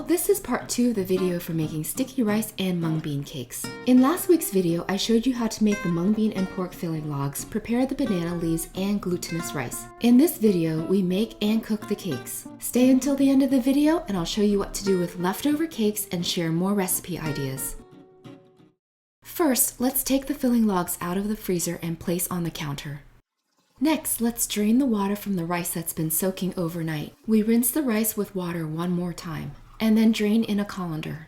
this is part 2 of the video for making sticky rice and mung bean cakes. In last week's video, I showed you how to make the mung bean and pork filling logs, prepare the banana leaves, and glutinous rice. In this video, we make and cook the cakes. Stay until the end of the video and I'll show you what to do with leftover cakes and share more recipe ideas. First, let's take the filling logs out of the freezer and place on the counter. Next, let's drain the water from the rice that's been soaking overnight. We rinse the rice with water one more time, and then drain in a colander.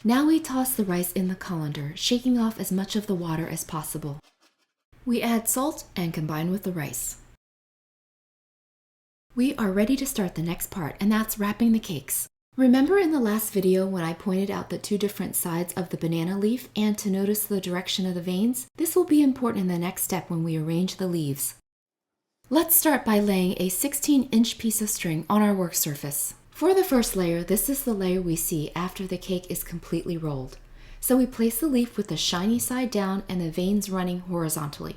Now we toss the rice in the colander, shaking off as much of the water as possible. We add salt and combine with the rice. We are ready to start the next part, and that's wrapping the cakes. Remember in the last video when I pointed out the two different sides of the banana leaf and to notice the direction of the veins? This will be important in the next step when we arrange the leaves. Let's start by laying a 16-inch piece of string on our work surface. For the first layer, this is the layer we see after the cake is completely rolled. So we place the leaf with the shiny side down and the veins running horizontally.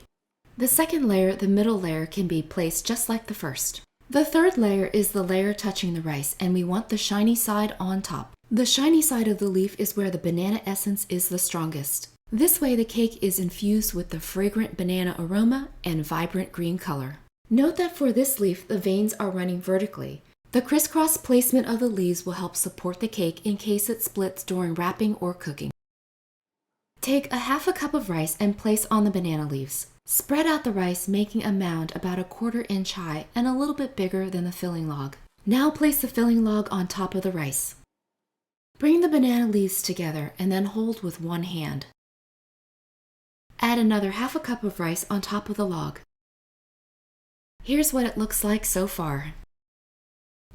The second layer, the middle layer, can be placed just like the first. The third layer is the layer touching the rice, and we want the shiny side on top. The shiny side of the leaf is where the banana essence is the strongest. This way the cake is infused with the fragrant banana aroma and vibrant green color. Note that for this leaf, the veins are running vertically. The crisscross placement of the leaves will help support the cake in case it splits during wrapping or cooking. Take a half a cup of rice and place on the banana leaves. Spread out the rice, making a mound about a 1/4 inch high and a little bit bigger than the filling log. Now place the filling log on top of the rice. Bring the banana leaves together and then hold with one hand. Add another half a cup of rice on top of the log. Here's what it looks like so far.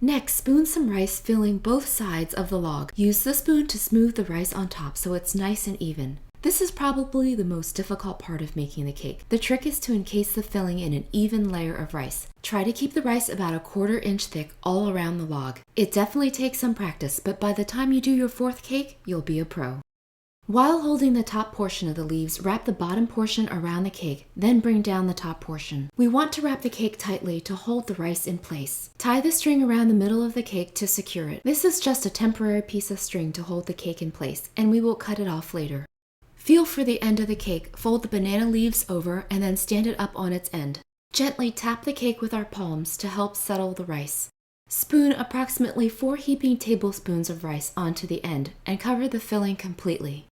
Next, spoon some rice, filling both sides of the log. Use the spoon to smooth the rice on top so it's nice and even. This is probably the most difficult part of making the cake. The trick is to encase the filling in an even layer of rice. Try to keep the rice about a 1/4 inch thick all around the log. It definitely takes some practice, but by the time you do your fourth cake, you'll be a pro. While holding the top portion of the leaves, wrap the bottom portion around the cake, then bring down the top portion. We want to wrap the cake tightly to hold the rice in place. Tie the string around the middle of the cake to secure it. This is just a temporary piece of string to hold the cake in place, and we will cut it off later. Feel for the end of the cake, fold the banana leaves over, and then stand it up on its end. Gently tap the cake with our palms to help settle the rice. Spoon approximately 4 heaping tablespoons of rice onto the end and cover the filling completely.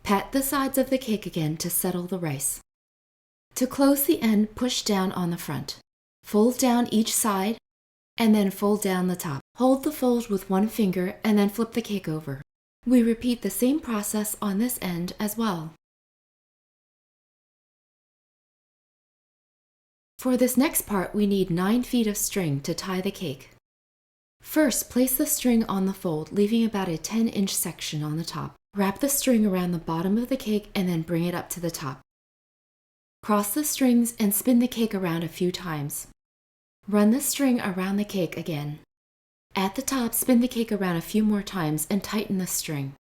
Pat the sides of the cake again to settle the rice. To close the end, push down on the front. Fold down each side, and then fold down the top. Hold the fold with one finger and then flip the cake over. We repeat the same process on this end as well. For this next part, we need 9 feet of string to tie the cake. First, place the string on the fold, leaving about a 10-inch section on the top. Wrap the string around the bottom of the cake and then bring it up to the top. Cross the strings and spin the cake around a few times. Run the string around the cake again. At the top, spin the cake around a few more times and tighten the string.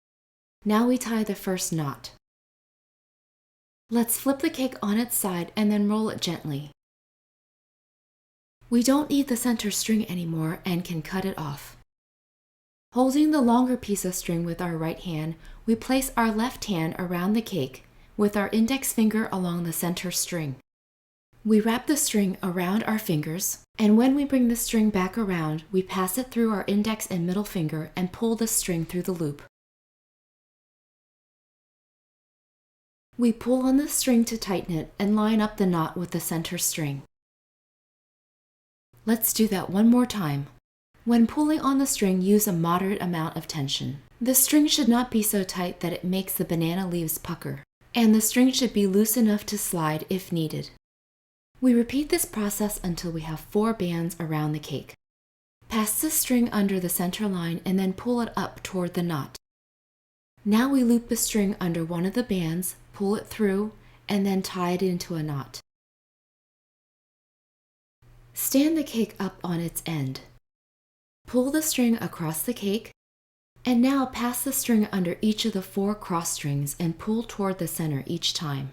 Now we tie the first knot. Let's flip the cake on its side and then roll it gently. We don't need the center string anymore and can cut it off. Holding the longer piece of string with our right hand, we place our left hand around the cake with our index finger along the center string. We wrap the string around our fingers, and when we bring the string back around, we pass it through our index and middle finger and pull the string through the loop. We pull on the string to tighten it and line up the knot with the center string. Let's do that one more time. When pulling on the string, use a moderate amount of tension. The string should not be so tight that it makes the banana leaves pucker, and the string should be loose enough to slide if needed. We repeat this process until we have 4 bands around the cake. Pass the string under the center line and then pull it up toward the knot. Now we loop the string under one of the bands, pull it through, and then tie it into a knot. Stand the cake up on its end. Pull the string across the cake, and now pass the string under each of the 4 cross strings and pull toward the center each time.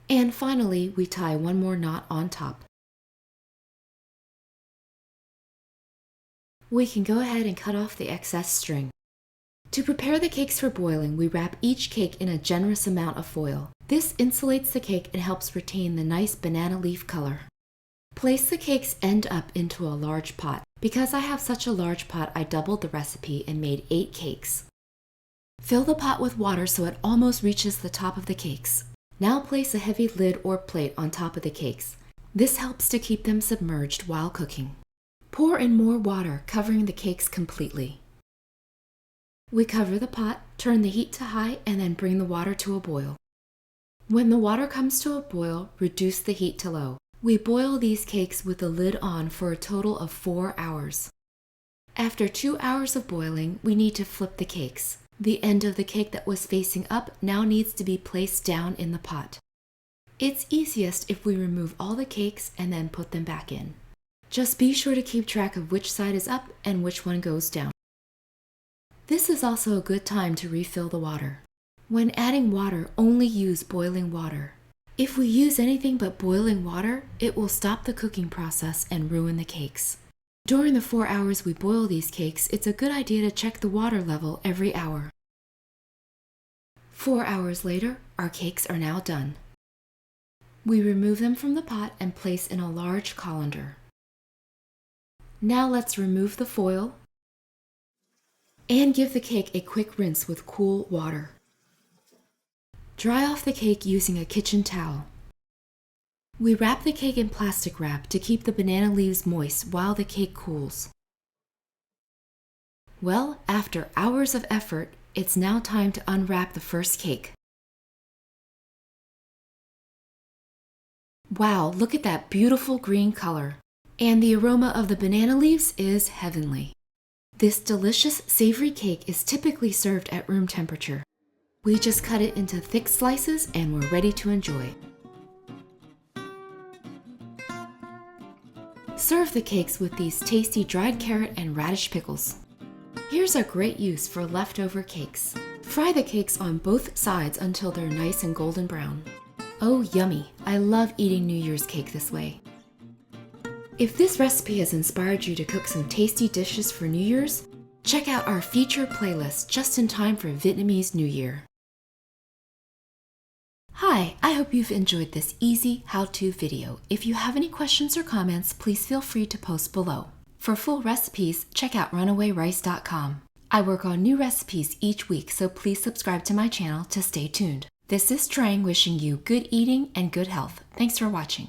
And finally, we tie one more knot on top. We can go ahead and cut off the excess string. To prepare the cakes for boiling, we wrap each cake in a generous amount of foil. This insulates the cake and helps retain the nice banana leaf color. Place the cakes end up into a large pot. Because I have such a large pot, I doubled the recipe and made 8 cakes. Fill the pot with water so it almost reaches the top of the cakes. Now place a heavy lid or plate on top of the cakes. This helps to keep them submerged while cooking. Pour in more water, covering the cakes completely. We cover the pot, turn the heat to high, and then bring the water to a boil. When the water comes to a boil, reduce the heat to low. We boil these cakes with the lid on for a total of 4 hours. After 2 hours of boiling, we need to flip the cakes. The end of the cake that was facing up now needs to be placed down in the pot. It's easiest if we remove all the cakes and then put them back in. Just be sure to keep track of which side is up and which one goes down. This is also a good time to refill the water. When adding water, only use boiling water. If we use anything but boiling water, it will stop the cooking process and ruin the cakes. During the 4 hours we boil these cakes, it's a good idea to check the water level every hour. 4 hours later, our cakes are now done. We remove them from the pot and place in a large colander. Now let's remove the foil and give the cake a quick rinse with cool water. Dry off the cake using a kitchen towel. We wrap the cake in plastic wrap to keep the banana leaves moist while the cake cools. Well, after hours of effort, it's now time to unwrap the first cake. Wow, look at that beautiful green color. And the aroma of the banana leaves is heavenly. This delicious savory cake is typically served at room temperature. We just cut it into thick slices and we're ready to enjoy. Serve the cakes with these tasty dried carrot and radish pickles. Here's a great use for leftover cakes. Fry the cakes on both sides until they're nice and golden brown. Oh, yummy! I love eating New Year's cake this way. If this recipe has inspired you to cook some tasty dishes for New Year's, check out our featured playlist just in time for Vietnamese New Year. Hi, I hope you've enjoyed this easy how-to video. If you have any questions or comments, please feel free to post below. For full recipes, check out runawayrice.com. I work on new recipes each week, so please subscribe to my channel to stay tuned. This is Trang wishing you good eating and good health. Thanks for watching.